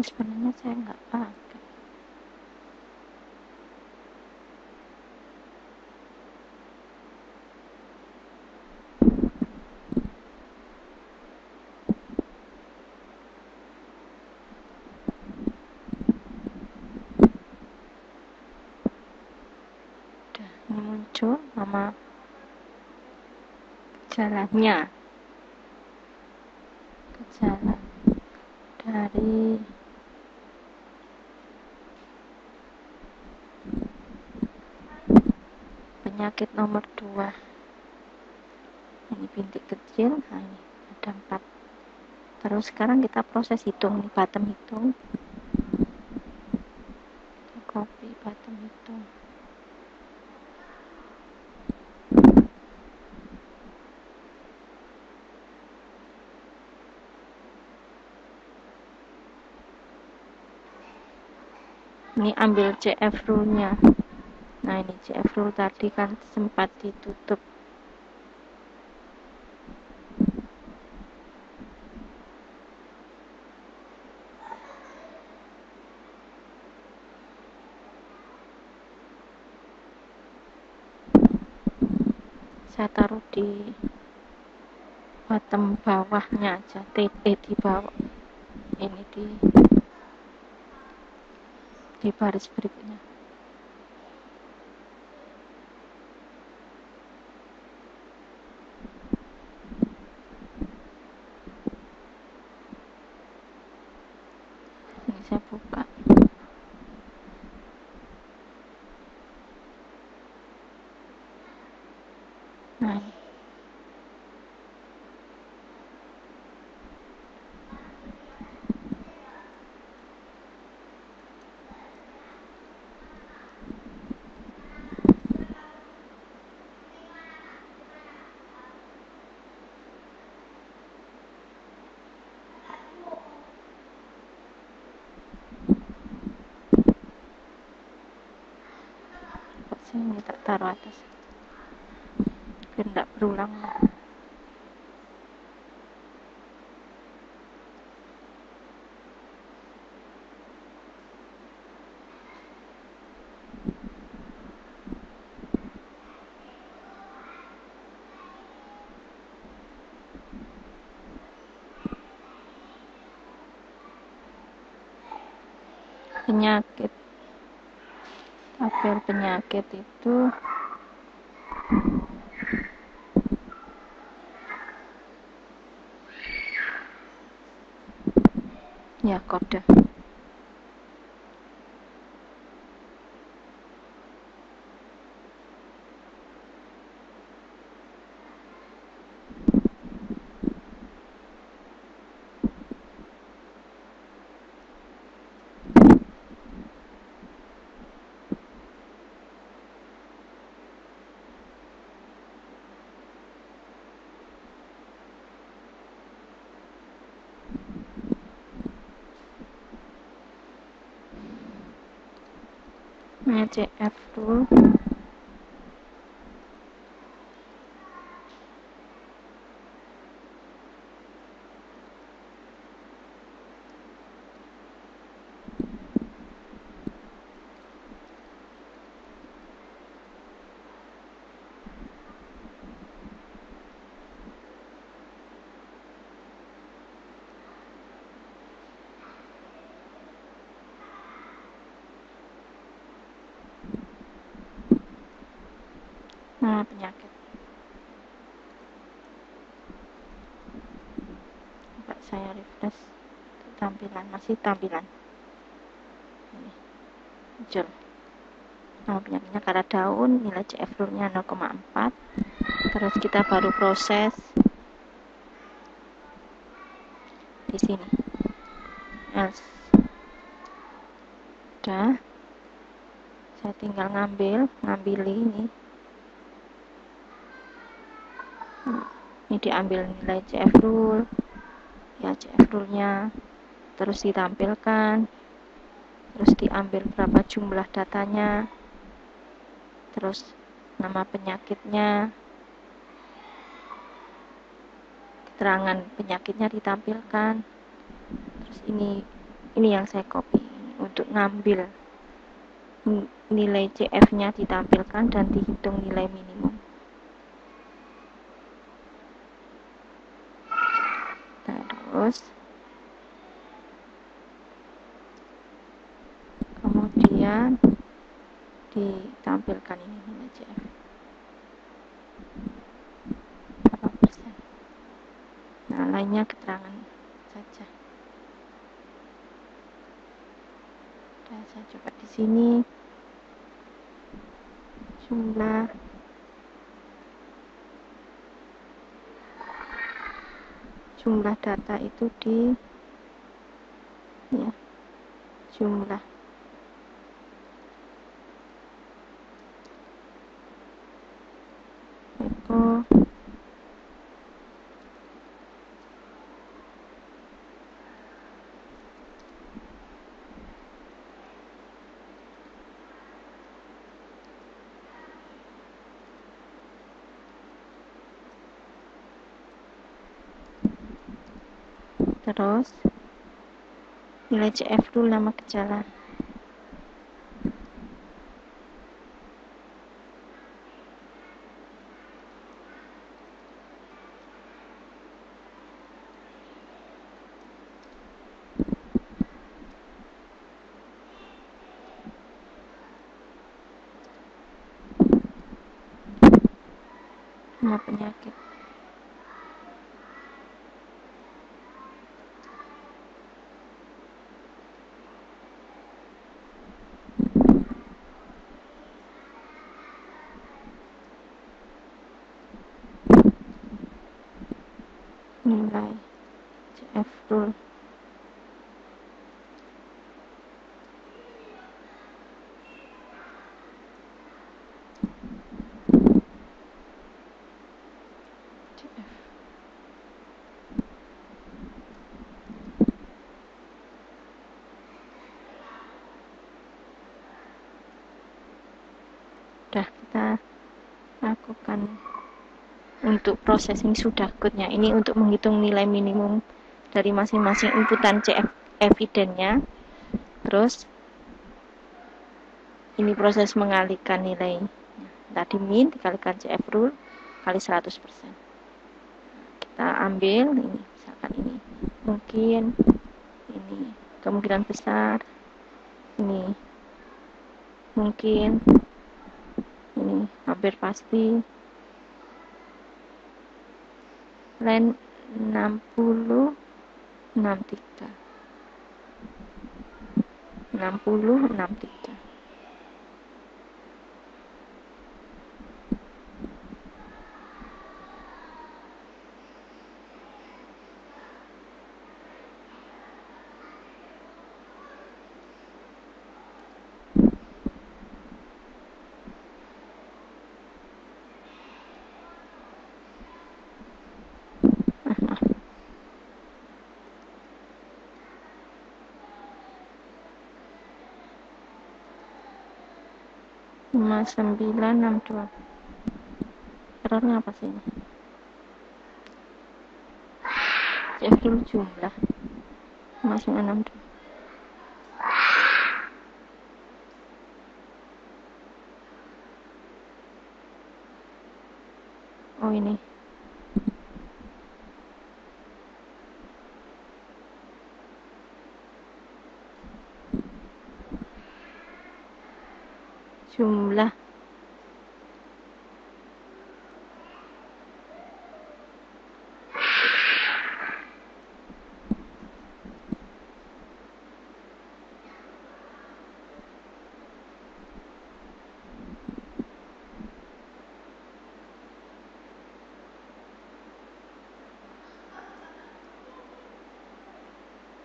Sebenarnya saya nggak pakai. sama gejalanya. Gejala dari penyakit nomor 2, ini bintik kecil. Nah, ini ada 4. Terus sekarang kita proses hitung nih, bottom hitung, kita copy bottom hitung. Ini ambil CF rule-nya. Nah, ini CF rule tadi kan sempat ditutup. Saya taruh di bottom bawahnya aja, di bawah. Ini di baris berikutnya. Ini saya buka. Nah, ini. Sini tak taruh atas biar tidak berulang. Penyakit, tabel penyakit itu ya kode. Nah, CF rule. Nah, penyakit. Coba saya refresh tampilan, masih tampilan. Ini muncul. Nah, penyakitnya karat daun, nilai CF rule-nya 0,4. Terus kita baru proses di sini. Else. Udah. Saya tinggal ngambil ini. Ini diambil nilai CF rule. Ya, CF rule-nya. Terus ditampilkan. Terus diambil berapa jumlah datanya. Terus nama penyakitnya. Keterangan penyakitnya ditampilkan. Terus ini yang saya copy untuk ngambil nilai CF-nya ditampilkan dan dihitung nilai minimum. Terus kemudian ditampilkan ini nilai CF. yang lainnya keterangan saja. Dan saya coba di sini jumlah data itu di ya, jumlah Eko terus nilai CF dulu nama gejala. Nama penyakit. Nilai CF rule. CF. Sudah kita lakukan untuk proses ini sudah code-nya. Ini untuk menghitung nilai minimum dari masing-masing inputan CF evidennya. Terus ini proses mengalihkan nilai tadi min dikalikan CF rule kali 100%. Kita ambil ini, misalkan ini. Mungkin ini kemungkinan besar ini mungkin ini hampir pasti line 60 63 60 63. Lima 962. Errornya apa sih ini? CF dulu jumlah 5962. Oh ini jumlah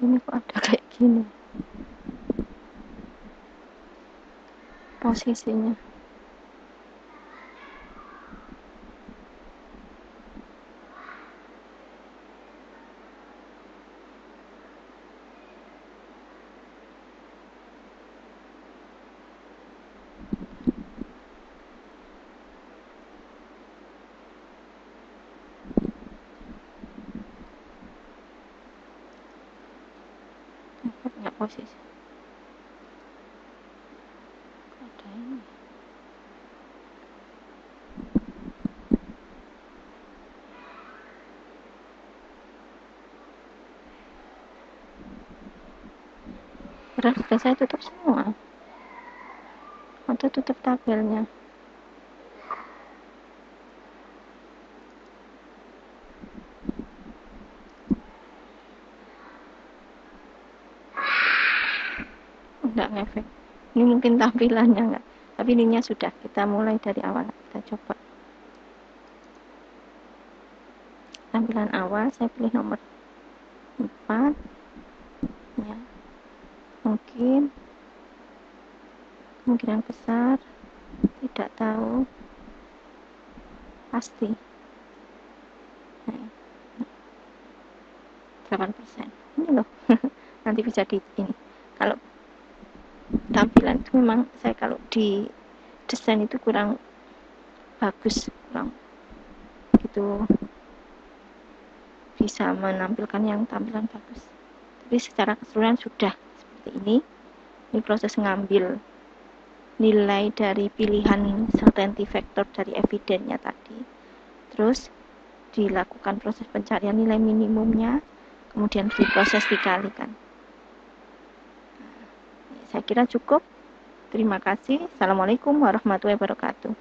ini kok ada kayak gini posisinya. Nggak posisi ada ini. Terus sudah saya tutup semua atau tutup tabelnya. enggak ngefek. Ini mungkin tampilannya enggak, tapi ininya sudah. Kita mulai dari awal, kita coba. Tampilan awal saya pilih nomor 4 ya, mungkin kemungkinan besar, tidak tahu pasti. Nah, 8%. Ini loh. Nanti bisa di ini. Kalau tampilan itu memang saya kalau di desain itu kurang bagus, kurang gitu bisa menampilkan yang tampilan bagus. Tapi secara keseluruhan sudah seperti ini. Ini proses ngambil nilai dari pilihan certainty factor dari evidennya tadi. Terus dilakukan proses pencarian nilai minimumnya, kemudian diproses dikalikan. Saya kira cukup. Terima kasih. Assalamualaikum warahmatullahi wabarakatuh.